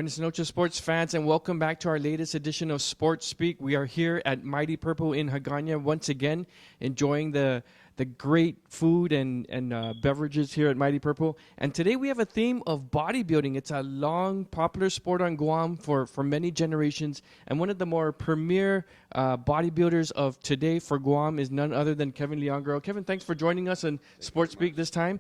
Buenas noches, sports fans, and welcome back to our latest edition of Sports Speak. We are here at Mighty Purple in Hagana once again, enjoying the great food and beverages here at Mighty Purple. And today we have a theme of bodybuilding. It's a long, popular sport on Guam for many generations. And one of the more premier bodybuilders of today for Guam is none other than Kevin Leon Guerrero. Kevin, thanks for joining us on Sports Speak this time.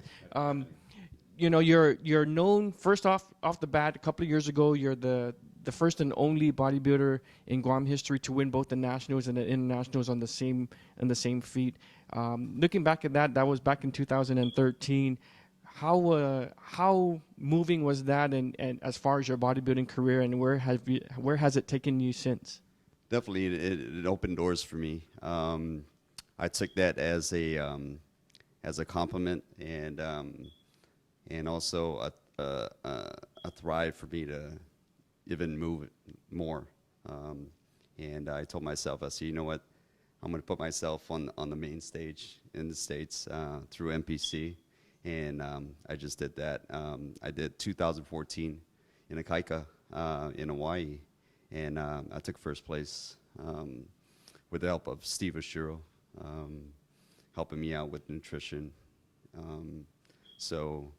You know, you're known first off the bat. A couple of years ago, you're the first and only bodybuilder in Guam history to win both the nationals and the internationals on the same feat. Looking back at that was back in 2013. How moving was that, and as far as your bodybuilding career, and where has it taken you since? Definitely, it opened doors for me. I took that as a compliment and also a thrive for me to even move more. And I told myself, I said, you know what, I'm going to put myself on the main stage in the States through MPC. And I just did that. I did 2014 in Akaika in Hawaii. And I took first place with the help of Steve Oshiro, helping me out with nutrition. So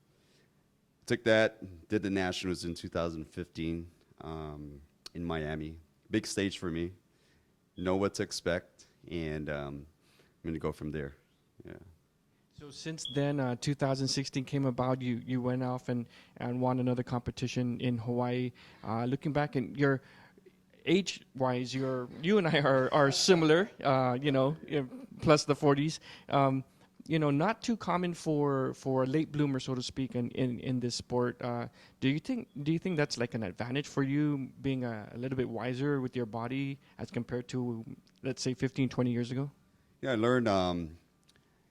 took that, did the Nationals in 2015 in Miami. Big stage for me. Know what to expect, and I'm going to go from there. Yeah. So since then, 2016 came about, you went off and won another competition in Hawaii. Looking back, and your age-wise, you and I are similar, plus the 40s. Not too common for a late bloomer, so to speak, in this sport. Do you think that's like an advantage for you, being a little bit wiser with your body as compared to, let's say, 15, 20 years ago? Yeah, I learned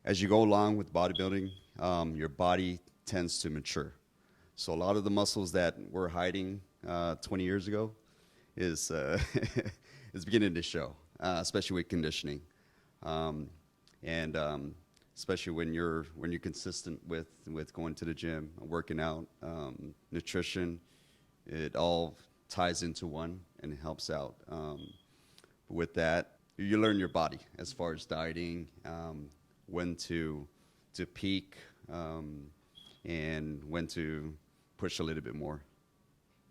as you go along with bodybuilding, your body tends to mature. So a lot of the muscles that were hiding 20 years ago is is beginning to show, especially with conditioning. Especially when you're consistent with going to the gym, working out, nutrition, it all ties into one and it helps out. With that, you learn your body as far as dieting, when to peak, and when to push a little bit more.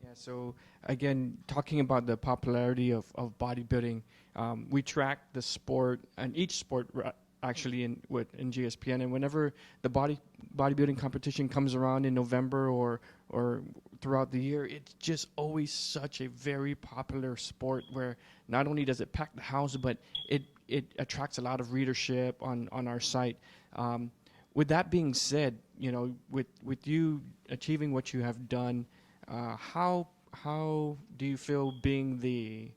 Yeah, so again, talking about the popularity of bodybuilding, we track the sport, and each sport actually in GSPN, and whenever the bodybuilding competition comes around in November or throughout the year, it's just always such a very popular sport where not only does it pack the house, but it attracts a lot of readership on our site. With that being said, with you achieving what you have done, how do you feel being being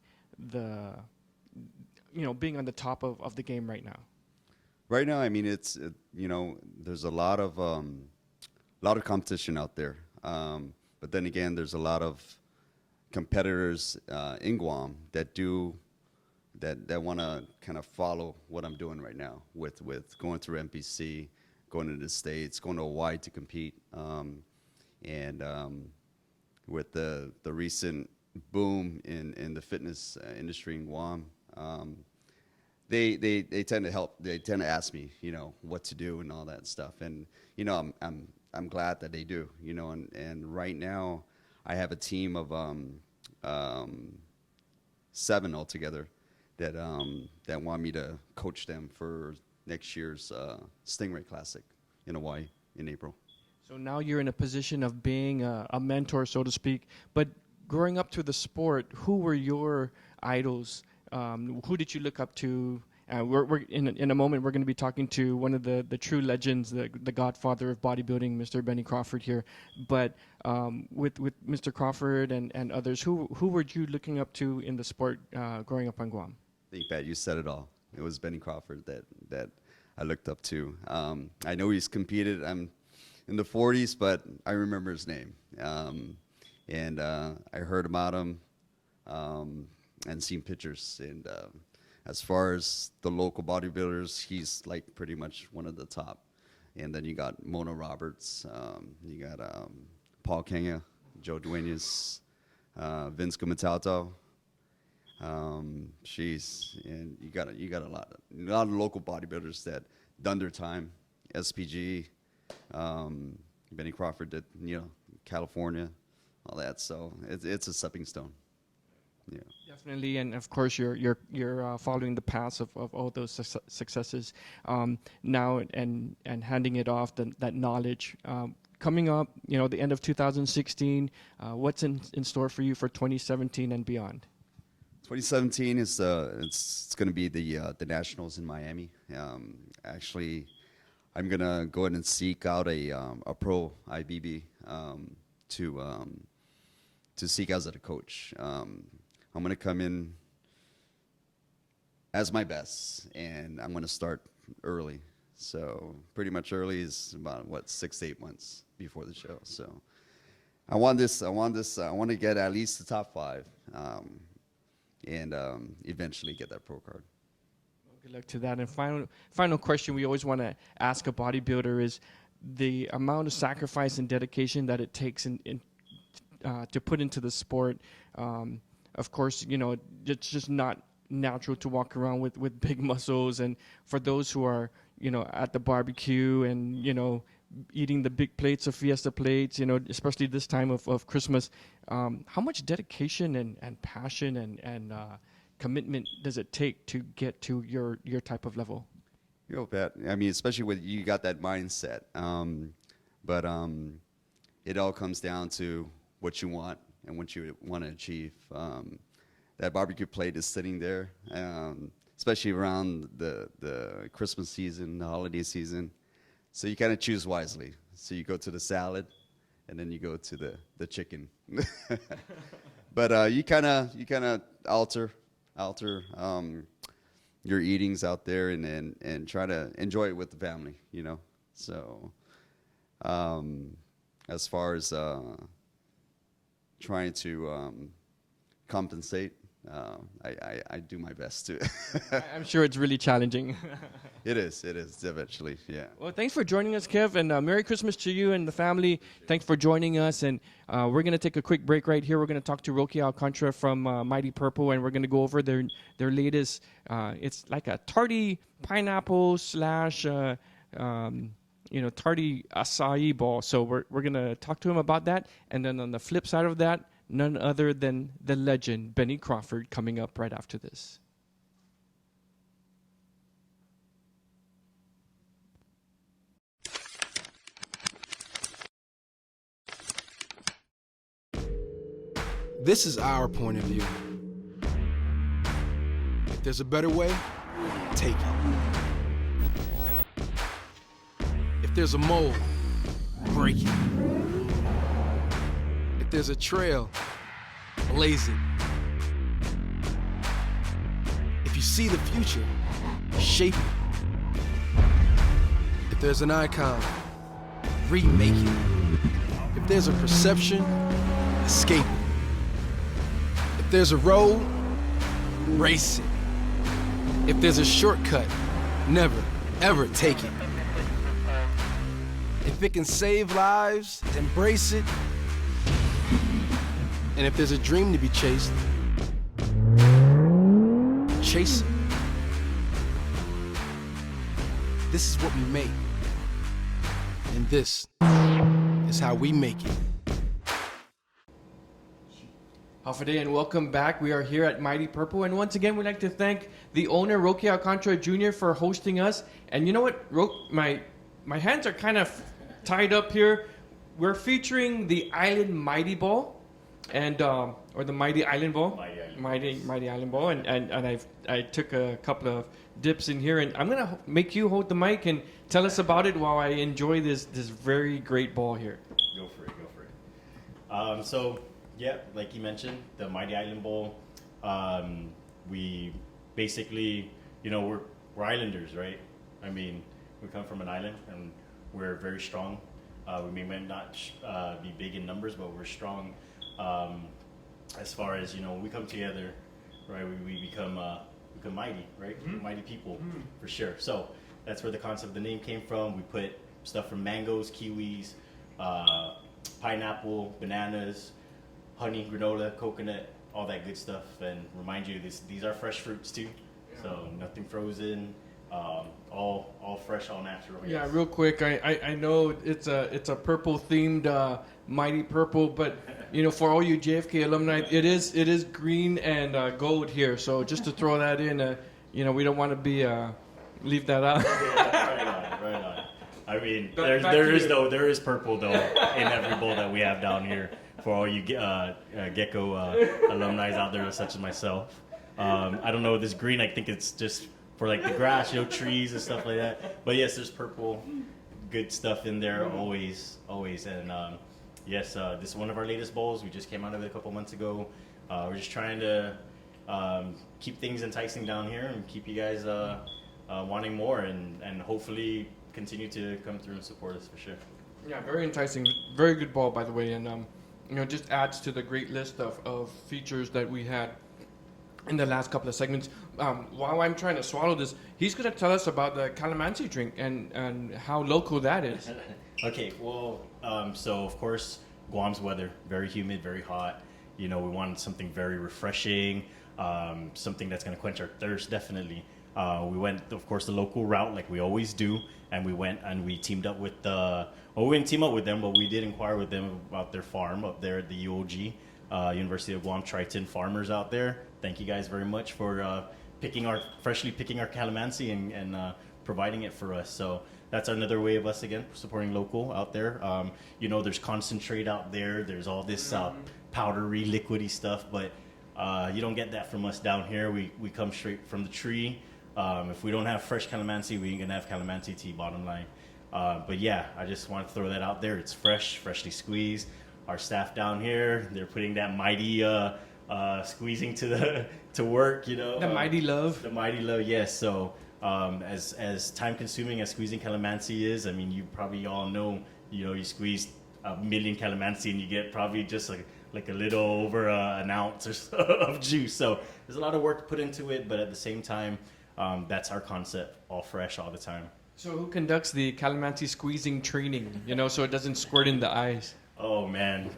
on the top of the game right now? Right now, I mean, it's there's a lot of competition out there, but then again, there's a lot of competitors in Guam that want to kind of follow what I'm doing right now with going through MPC, going to the States, going to Hawaii to compete, and with the recent boom in the fitness industry in Guam. They tend to help. They tend to ask me, what to do and all that stuff. And I'm glad that they do. And right now, I have a team of 7 altogether that want me to coach them for next year's Stingray Classic in Hawaii in April. So now you're in a position of being a mentor, so to speak. But growing up to the sport, who were your idols? Who did you look up to? We're in a moment, we're going to be talking to one of the true legends, the godfather of bodybuilding, Mr. Benny Crawford here. But with Mr. Crawford and others, who were you looking up to in the sport growing up on Guam? I think, Pat, you said it all. It was Benny Crawford that I looked up to. I know he's competed. I'm in the 40s, but I remember his name. And I heard about him and seen pictures. And as far as the local bodybuilders, he's like pretty much one of the top. And then you got Mona Roberts, you got Paul Kenya, Joe Duenas, Vince Gumatauto. And you got a lot of local bodybuilders that done their time. SPG, Benny Crawford did, California, all that. So it's a stepping stone. Yeah, Definitely, and of course you're following the paths of all those successes now, and handing it off, that knowledge. Coming up, the end of 2016, what's in store for you for 2017 and beyond? 2017 is it's going to be the Nationals in Miami. Actually, I'm gonna go ahead and seek out a pro IBB to seek out as a coach. I'm going to come in as my best, and I'm going to start early. So pretty much early is about 6 to 8 months before the show. So I want to get at least the top 5, and eventually get that pro card. Well, good luck to that. And final question we always want to ask a bodybuilder is the amount of sacrifice and dedication that it takes to put into the sport. Of course, it's just not natural to walk around with big muscles. And for those who are, at the barbecue and, eating the big plates of Fiesta plates, especially this time of Christmas, how much dedication and passion and commitment does it take to get to your type of level? Pat. I mean, especially when you got that mindset. But it all comes down to what you want and what you want to achieve. That barbecue plate is sitting there, especially around the Christmas season, the holiday season. So you kind of choose wisely. So you go to the salad, and then you go to the chicken. But you kind of alter your eatings out there, and try to enjoy it with the family. So as far as trying to compensate, I do my best to. I'm sure it's really challenging. It is eventually, yeah. Well, thanks for joining us, Kev, and Merry Christmas to you and the family. Thanks for joining us, and we're going to take a quick break right here. We're going to talk to Roque Alcantara from Mighty Purple, and we're going to go over their latest, it's like a tarty pineapple slash tarty acai ball. So we're going to talk to him about that. And then on the flip side of that, none other than the legend, Benny Crawford, coming up right after this. This is our point of view. If there's a better way, take it. If there's a mold, break it. If there's a trail, blaze it. If you see the future, shape it. If there's an icon, remake it. If there's a perception, escape it. If there's a road, race it. If there's a shortcut, never, ever take it. If it can save lives, embrace it. And if there's a dream to be chased, chase it. This is what we make. And this is how we make it. Half day and welcome back. We are here at Mighty Purple, and once again we'd like to thank the owner, Roque Alcantara Jr., for hosting us. And you know what, my hands are kind of tied up here. We're featuring the Island Mighty Ball, and or the Mighty Island Ball, Mighty Island Ball, and I took a couple of dips in here, and I'm gonna make you hold the mic and tell us about it while I enjoy this very great ball here. Go for it. So. Yeah, like you mentioned, the Mighty Island Bowl. We basically, we're islanders, right? I mean, we come from an island, and we're very strong. We may not be big in numbers, but we're strong. As far as we come together, right? We become mighty, right? Mm-hmm. Mighty people, for sure. So that's where the concept of the name came from. We put stuff from mangoes, kiwis, pineapple, bananas. honey, granola, coconut, all that good stuff, and remind you these are fresh fruits too. So nothing frozen, all fresh, all natural. Yeah, real quick, I know it's a purple themed Mighty Purple, but for all you JFK alumni, it is green and gold here. So just to throw that in, we don't want to be leave that out. Right on. I mean, there is purple though in every bowl that we have down here for all you Gecko alumni out there, such as myself. I don't know this green. I think it's just for like the grass, trees and stuff like that. But yes, there's purple, good stuff in there always. And yes, this is one of our latest bowls. We just came out of it a couple months ago. We're just trying to keep things enticing down here and keep you guys wanting more and hopefully continue to come through and support us for sure. Yeah, very enticing. Very good ball, by the way. And, just adds to the great list of features that we had in the last couple of segments. While I'm trying to swallow this, he's going to tell us about the calamansi drink and how local that is. Okay, well, so of course, Guam's weather, very humid, very hot. We wanted something very refreshing, something that's going to quench our thirst, definitely. We went, of course, the local route like we always do, and we went and we teamed up with we didn't team up with them, but we did inquire with them about their farm up there at the UOG, University of Guam Triton farmers out there. Thank you guys very much for freshly picking our calamansi and providing it for us. So that's another way of us, again, supporting local out there. There's concentrate out there. There's all this powdery, liquidy stuff, but you don't get that from us down here. We come straight from the tree. If we don't have fresh calamansi, we ain't gonna have calamansi tea, bottom line. But yeah, I just want to throw that out there. It's fresh, freshly squeezed. Our staff down here, they're putting that mighty squeezing to work, The mighty love. The mighty love, yes. So as time consuming as squeezing calamansi is, I mean, you probably all know, you squeeze 1 million calamansi and you get probably just like a little over an ounce or so of juice. So there's a lot of work put into it, but at the same time, that's our concept, all fresh all the time. So who conducts the calamansi squeezing training, so it doesn't squirt in the eyes? Oh, man.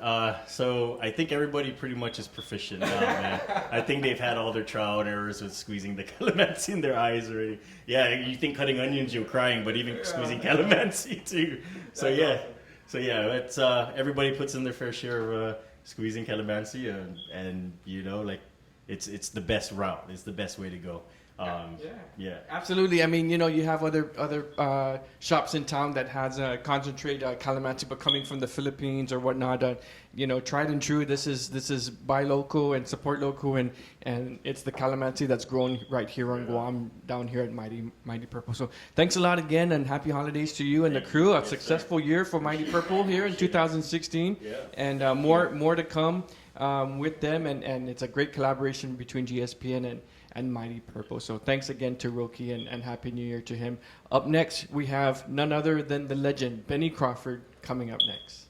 So I think everybody pretty much is proficient now, man. I think they've had all their trial and errors with squeezing the calamansi in their eyes already. Yeah, you think cutting onions, you're crying, but even squeezing calamansi too. So yeah. So yeah, it's everybody puts in their fair share of squeezing calamansi, and it's the best route. It's the best way to go. Yeah, absolutely. I mean, you have other shops in town that has concentrate calamansi, but coming from the Philippines or whatnot. Tried and true. This is buy local and support local, and it's the calamansi that's grown right here on Guam, down here at Mighty Purple. So thanks a lot again, and happy holidays to you and the crew. A successful year for Mighty Purple here in 2016, and more to come with them, and it's a great collaboration between GSPN and Mighty Purple. So thanks again to Roki, and Happy New Year to him. Up next, we have none other than the legend, Benny Crawford, coming up next.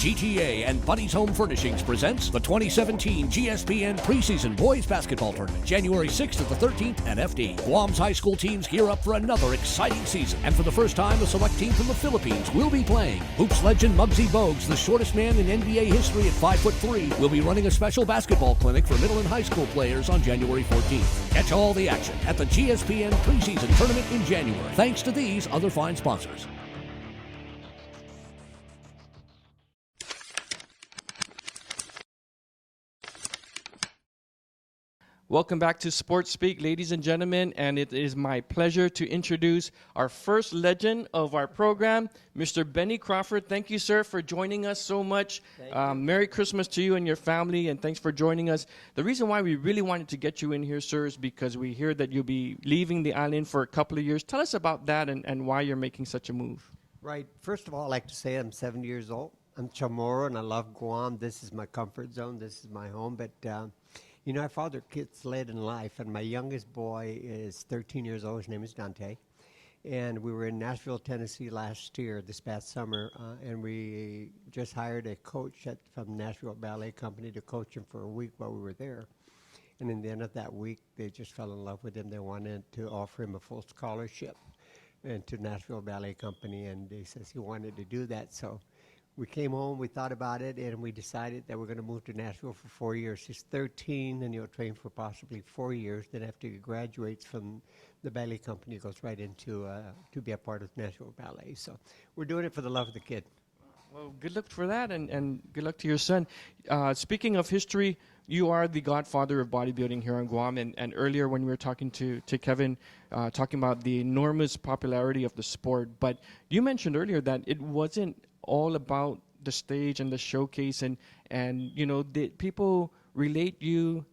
GTA and Buddy's Home Furnishings presents the 2017 GSPN Preseason Boys Basketball Tournament, January 6th to the 13th at FD. Guam's high school teams gear up for another exciting season, and for the first time, a select team from the Philippines will be playing. Hoops legend Muggsy Bogues, the shortest man in NBA history at 5'3", will be running a special basketball clinic for middle and high school players on January 14th. Catch all the action at the GSPN Preseason Tournament in January, thanks to these other fine sponsors. Welcome back to Sports Speak, ladies and gentlemen, and it is my pleasure to introduce our first legend of our program, Mr. Benny Crawford. Thank you, sir, for joining us so much. Merry Christmas to you and your family, and thanks for joining us. The reason why we really wanted to get you in here, sir, is because we hear that you'll be leaving the island for a couple of years. Tell us about that and why you're making such a move. Right. First of all, I'd like to say I'm 70 years old. I'm Chamorro, and I love Guam. This is my comfort zone. This is my home, but... I father kids led in life, and my youngest boy is 13 years old. His name is Dante. And we were in Nashville, Tennessee this past summer, and we just hired a coach from Nashville Ballet Company to coach him for a week while we were there. And in the end of that week, they just fell in love with him. They wanted to offer him a full scholarship into Nashville Ballet Company, and he says he wanted to do that. So We came home, we thought about it, and we decided that we're going to move to Nashville for 4 years. He's 13, and he'll train for possibly 4 years. Then after he graduates from the ballet company, he goes right into to be a part of Nashville Ballet. So we're doing it for the love of the kid. Well, good luck for that, and good luck to your son. Speaking of history, you are the godfather of bodybuilding here on Guam, and earlier when we were talking to Kevin, talking about the enormous popularity of the sport, but you mentioned earlier that it wasn't all about the stage and the showcase, and you know, people relate you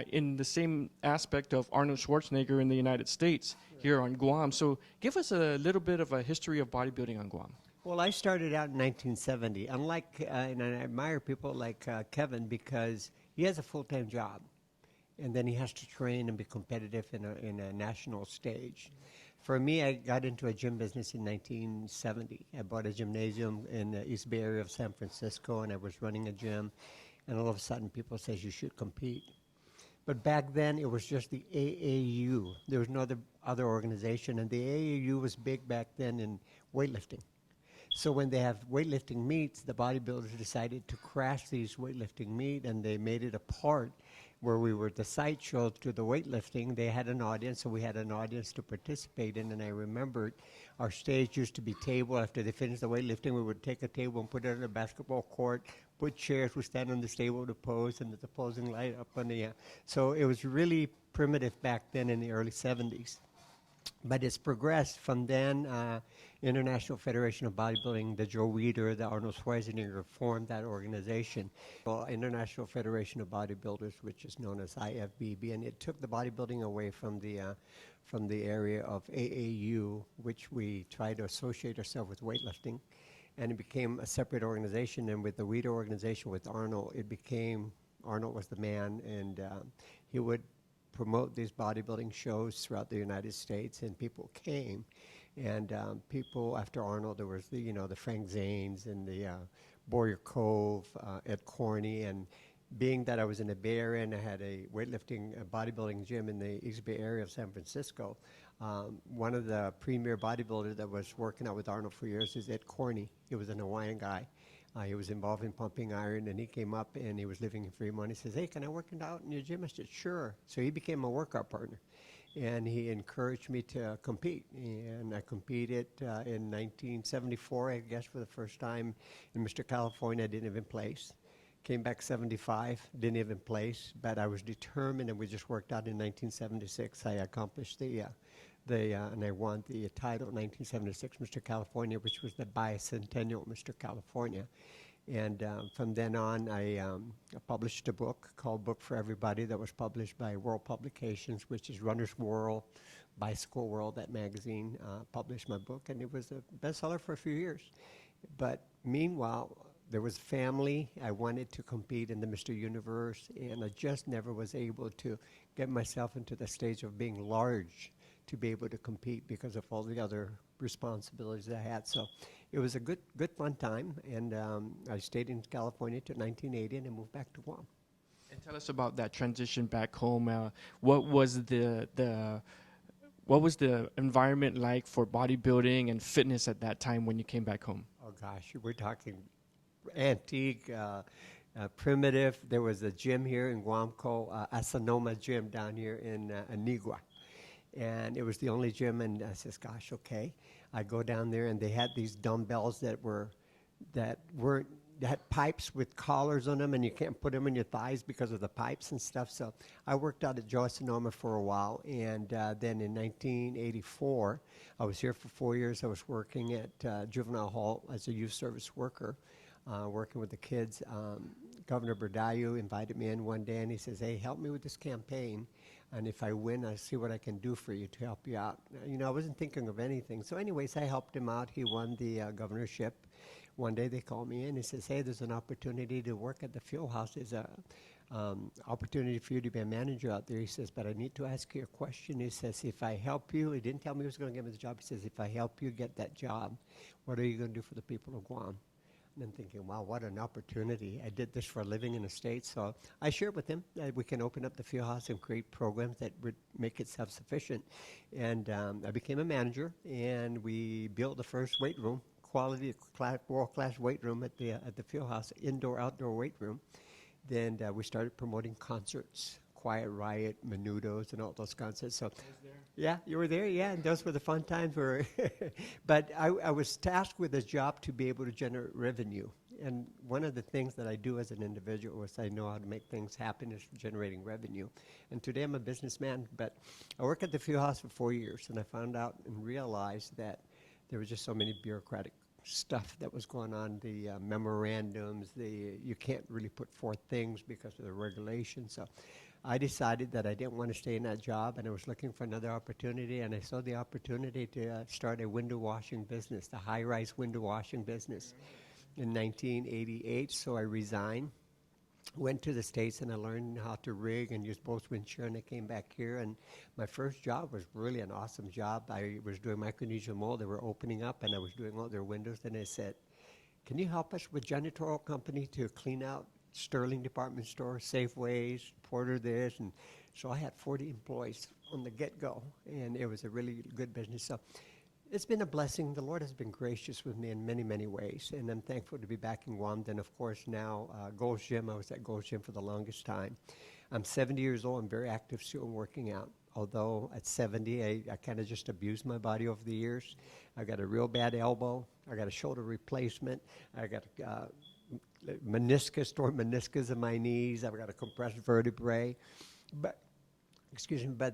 in the same aspect of Arnold Schwarzenegger in the United States here on Guam. So give us a little bit of a history of bodybuilding on Guam. Well, I started out in 1970. Unlike, and I admire people like Kevin because he has a full-time job, and then he has to train and be competitive in a national stage. For me, I got into a gym business in 1970. I bought a gymnasium in the East Bay area of San Francisco, and I was running a gym, and all of a sudden people says you should compete. But back then, it was just the AAU. There was no other organization, and the AAU was big back then in weightlifting. So when they have weightlifting meets, the bodybuilders decided to crash these weightlifting meet, and they made it a part where we were the sideshow to the weightlifting. They had an audience, so we had an audience to participate in. And I remembered our stage used to be table. After they finished the weightlifting, we would take a table and put it on a basketball court, put chairs, we stand on this table to pose, and the posing light up on the so it was really primitive back then in the early 70s. But it's progressed from then. International Federation of Bodybuilding, the Joe Weider, the Arnold Schwarzenegger formed that organization. Well, International Federation of Bodybuilders, which is known as IFBB, and it took the bodybuilding away from the area of AAU, which we tried to associate ourselves with weightlifting, and it became a separate organization. And with the Weider organization with Arnold, it became Arnold was the man, and he would promote these bodybuilding shows throughout the United States, and people came. And people after Arnold, there was the Frank Zanes and the Boyer Cove, Ed Corney, and being that I was in the Bay Area and I had a weightlifting bodybuilding gym in the East Bay area of San Francisco, one of the premier bodybuilders that was working out with Arnold for years is Ed Corney. He was an Hawaiian guy. He was involved in pumping iron, and he came up and he was living in Fremont. He says, "Hey, can I work out in your gym?" I said, "Sure." So he became a workout partner, and he encouraged me to compete. And I competed in 1974, I guess, for the first time in Mr. California. I didn't even place. Came back 75, didn't even place, but I was determined, and we just worked out in 1976. I accomplished and I won the title in 1976, Mr. California, which was the bicentennial Mr. California. And from then on, I published a book called Book for Everybody that was published by World Publications, which is Runner's World, Bicycle World. That magazine published my book, and it was a bestseller for a few years. But meanwhile, there was family. I wanted to compete in the Mr. Universe, and I just never was able to get myself into the stage of being large to be able to compete because of all the other responsibilities I had. So it was a good fun time, and I stayed in California till 1980 and I moved back to Guam. And tell us about that transition back home. What was the environment like for bodybuilding and fitness at that time when you came back home? Oh gosh, we're talking antique, primitive. There was a gym here in Guam called Asanoma Gym down here in Anigua. And it was the only gym, and I says, "Gosh, okay." I go down there, and they had these dumbbells that had pipes with collars on them, and you can't put them in your thighs because of the pipes and stuff. So I worked out at Joe Sonoma for a while, and then in 1984, I was here for 4 years. I was working at Juvenile Hall as a youth service worker, working with the kids. Governor Berdayu invited me in one day, and he says, "Hey, help me with this campaign. And if I win, I'll see what I can do for you to help you out." I wasn't thinking of anything. So anyways, I helped him out. He won the governorship. One day they called me in. He says, "Hey, there's an opportunity to work at the field house. There's a opportunity for you to be a manager out there." He says, "But I need to ask you a question." He says, "If I help you," he didn't tell me he was going to give me the job. He says, "If I help you get that job, what are you going to do for the people of Guam?" And I'm thinking, wow, what an opportunity. I did this for a living in the States. So I shared with him that we can open up the field house and create programs that would make it self-sufficient. And I became a manager, and we built the first weight room, quality, world-class weight room at the field house, indoor-outdoor weight room. Then we started promoting concerts, Quiet Riot, Menudos, and all those concerts. So, yeah, you were there, yeah, and those were the fun times. But I was tasked with a job to be able to generate revenue. And one of the things that I do as an individual is I know how to make things happen is generating revenue. And today I'm a businessman, but I worked at the field house for 4 years, and I found out and realized that there was just so many bureaucratic stuff that was going on, the memorandums, you can't really put forth things because of the regulations. So I decided that I didn't want to stay in that job, and I was looking for another opportunity, and I saw the opportunity to start a window washing business, the high-rise window washing business in 1988. So I resigned, went to the States, and I learned how to rig and use both windshield, and I came back here, and my first job was really an awesome job. I was doing Micronesia Mall. They were opening up, and I was doing all their windows, and I said, can you help us with janitorial company to clean out Sterling department store, Safeways, Porter this, and so I had 40 employees on the get-go, and it was a really good business. So it's been a blessing. The Lord has been gracious with me in many, many ways, and I'm thankful to be back in Guam. Then, of course, now Gold's Gym. I was at Gold's Gym for the longest time. I'm 70 years old. I'm very active still working out. Although at 70, I kind of just abused my body over the years. I got a real bad elbow. I got a shoulder replacement. I got torn meniscus in my knees. I've got a compressed vertebrae. But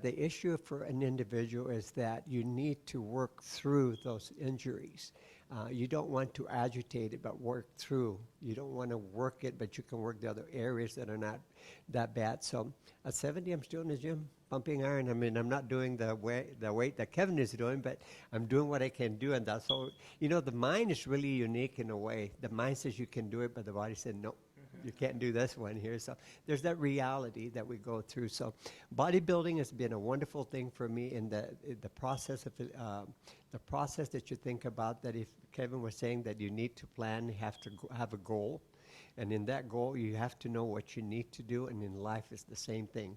the issue for an individual is that you need to work through those injuries. You don't want to agitate it, but work through. You don't want to work it, but you can work the other areas that are not that bad. So at 70, I'm still in the gym, pumping iron. I mean, I'm not doing the weight that Kevin is doing, but I'm doing what I can do. And that's all. You know, the mind is really unique in a way. The mind says you can do it, but the body said, no, you can't do this one here. So there's that reality that we go through. So bodybuilding has been a wonderful thing for me in the process of the process that you think about, that if Kevin was saying that you need to plan, you have to have a goal. And in that goal, you have to know what you need to do. And in life, it's the same thing.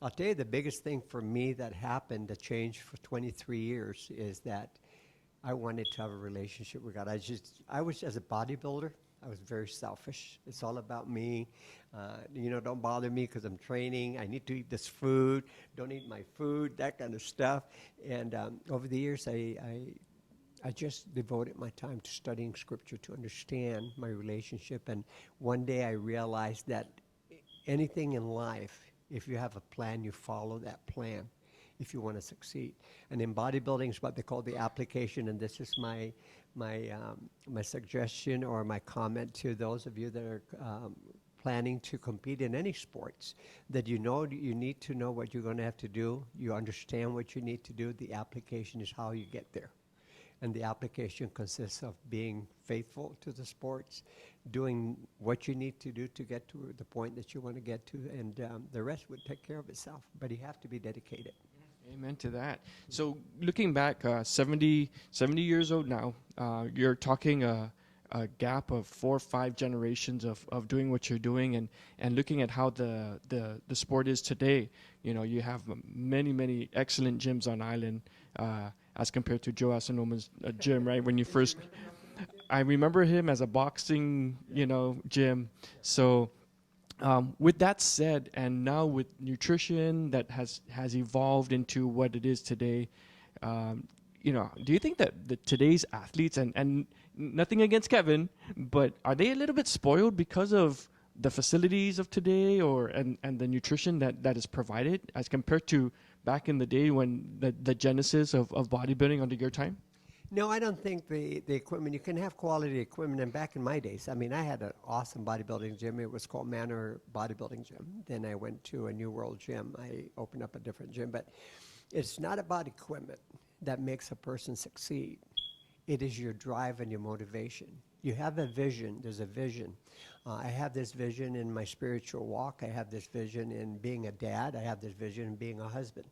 I'll tell you the biggest thing for me that happened, that changed for 23 years, is that I wanted to have a relationship with God. I was, as a bodybuilder, I was very selfish. It's all about me. Don't bother me because I'm training. I need to eat this food. Don't eat my food, that kind of stuff. And over the years, I just devoted my time to studying Scripture to understand my relationship. And one day I realized that anything in life, if you have a plan, you follow that plan if you want to succeed. And in bodybuilding, it's what they call the application. And this is my suggestion or my comment to those of you that are planning to compete in any sports, that you need to know what you're going to have to do. You understand what you need to do. The application is how you get there. And the application consists of being faithful to the sports, doing what you need to do to get to the point that you want to get to, and the rest would take care of itself. But you have to be dedicated. Amen to that. So looking back, 70 years old now, you're talking a gap of 4 or 5 generations of doing what you're doing, and looking at how the sport is today. You know, you have many excellent gyms on island as compared to Joe Asanoma's gym, right? When you first, I remember him as a boxing, gym. So with that said, and now with nutrition that has evolved into what it is today, do you think that today's athletes, and nothing against Kevin, but are they a little bit spoiled because of the facilities of today, and the nutrition that is provided as compared to back in the day when the genesis of bodybuilding under your time? No, I don't think the equipment, you can have quality equipment. And back in my days, I mean, I had an awesome bodybuilding gym. It was called Manor Bodybuilding Gym. Then I went to a New World Gym. I opened up a different gym. But it's not about equipment that makes a person succeed. It is your drive and your motivation. You have a vision. There's a vision. I have this vision in my spiritual walk. I have this vision in being a dad. I have this vision in being a husband.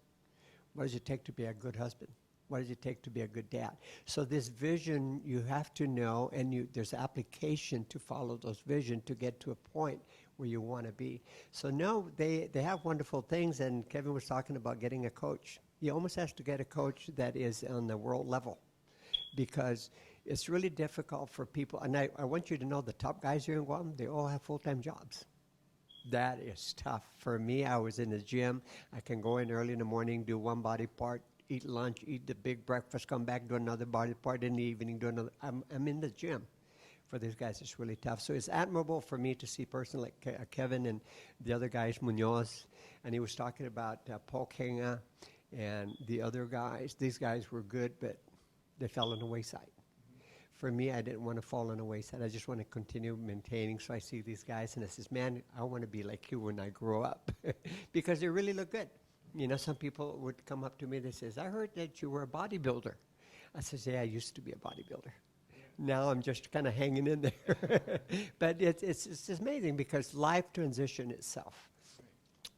What does it take to be a good husband? What does it take to be a good dad? So this vision, you have to know, and there's application to follow those vision to get to a point where you want to be. So no, they have wonderful things, and Kevin was talking about getting a coach. You almost have to get a coach that is on the world level, because it's really difficult for people. And I want you to know the top guys here in Guam, they all have full-time jobs. That is tough. For me, I was in the gym. I can go in early in the morning, do one body part, eat lunch, eat the big breakfast, come back, do another body part in the evening, do another. I'm in the gym. For these guys, it's really tough. So it's admirable for me to see a person like Kevin and the other guys, Munoz, and he was talking about Paul Kenga and the other guys. These guys were good, but they fell on the wayside. For me, I didn't want to fall on the wayside. I just want to continue maintaining. So I see these guys, and I says, man, I want to be like you when I grow up, because they really look good. You know, some people would come up to me, they says, I heard that you were a bodybuilder. I says, yeah, I used to be a bodybuilder. Now I'm just kind of hanging in there. But it's amazing because life transition itself.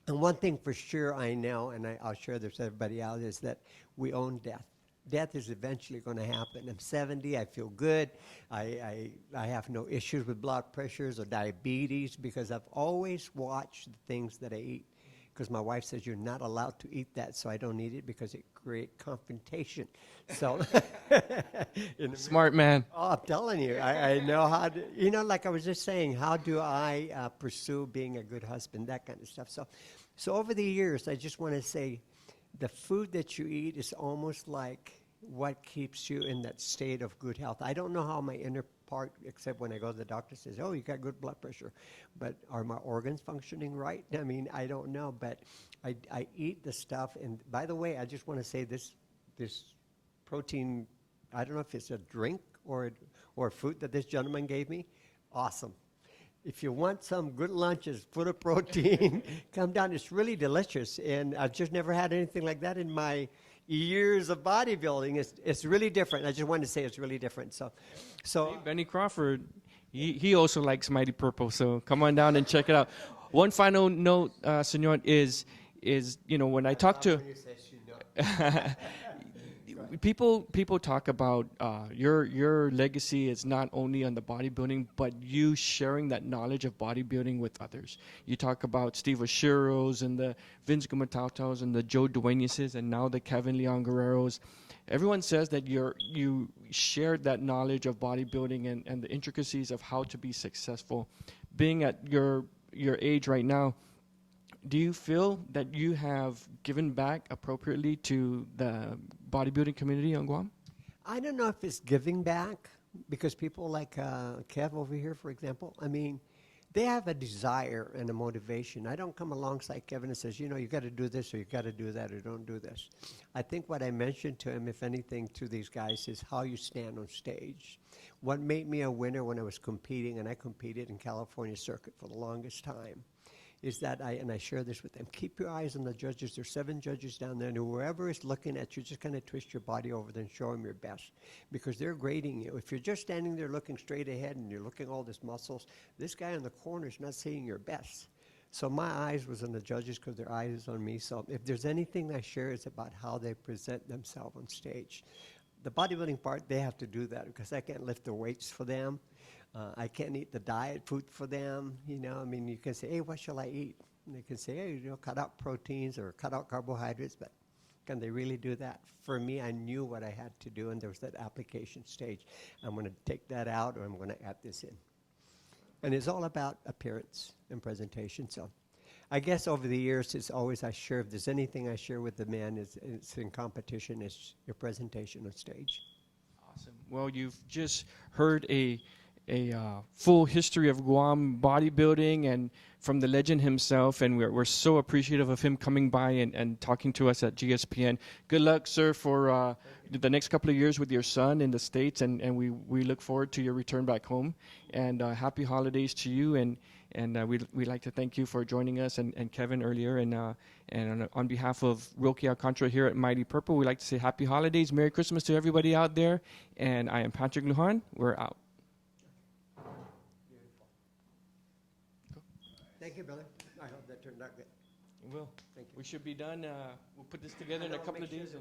And one thing for sure I know, and I'll share this with everybody else, is that we own death. Death is eventually going to happen. I'm 70. I feel good. I have no issues with blood pressures or diabetes because I've always watched the things that I eat. Because my wife says you're not allowed to eat that, so I don't eat it because it creates confrontation. So, Smart man. Oh, I'm telling you, I know how to, you know, like I was just saying, how do I pursue being a good husband, that kind of stuff. So over the years, I just want to say the food that you eat is almost like what keeps you in that state of good health. I don't know how my inner part, except when I go to the doctor, says, oh, you got good blood pressure. But are my organs functioning right? I mean, I don't know, but I eat the stuff. And by the way, I just want to say this protein, I don't know if it's a drink or food that this gentleman gave me. Awesome. If you want some good lunches full of protein, come down. It's really delicious. And I've just never had anything like that in my years of bodybuilding. It's really different. I just wanted to say it's really different. So Hey, Benny Crawford, he also likes Mighty Purple, so come on down and check it out. One final note, Senor, is you know, when I talk to people talk about your legacy is not only on the bodybuilding, but you sharing that knowledge of bodybuilding with others. You talk about Steve Oshiros and the Vince Gumatautos and the Joe Dueñases and now the Kevin Leon Guerreros. Everyone says that you shared that knowledge of bodybuilding and the intricacies of how to be successful. Being at your age right now, do you feel that you have given back appropriately to the bodybuilding community on Guam? I don't know if it's giving back, because people like Kev over here, for example, I mean, they have a desire and a motivation. I don't come alongside Kevin and says, you know, you got to do this or you got to do that or don't do this. I think what I mentioned to him, if anything, to these guys is how you stand on stage. What made me a winner when I was competing, and I competed in California circuit for the longest time, is that I share this with them. Keep your eyes on the judges. There's 7 judges down there, and whoever is looking at you, just kind of twist your body over there and show them your best, because they're grading you. If you're just standing there looking straight ahead and you're looking at all these muscles, this guy in the corner is not seeing your best. So my eyes was on the judges because their eyes is on me. So if there's anything I share, it's about how they present themselves on stage. The bodybuilding part, they have to do that because I can't lift the weights for them. I can't eat the diet food for them. You know, I mean, you can say, hey, what shall I eat? And they can say, hey, you know, cut out proteins or cut out carbohydrates, but can they really do that? For me, I knew what I had to do, and there was that application stage. I'm going to take that out, or I'm going to add this in. And it's all about appearance and presentation. So I guess over the years, it's always I share, if there's anything I share with the man, it's in competition, it's your presentation on stage. Awesome. Well, you've just heard a full history of Guam bodybuilding and from the legend himself, and we're so appreciative of him coming by and talking to us at GSPN. Good luck, sir, for the next couple of years with your son in the States, and we look forward to your return back home. And happy holidays to you, and we'd like to thank you for joining us and Kevin earlier, and on behalf of Roque Alcantara here at Mighty Purple, we'd like to say happy holidays, Merry Christmas to everybody out there, and I am Patrick Lujan. We're out. Thank you, brother. I hope that turned out good. We will. Thank you. We should be done. We'll put this together in a couple of days.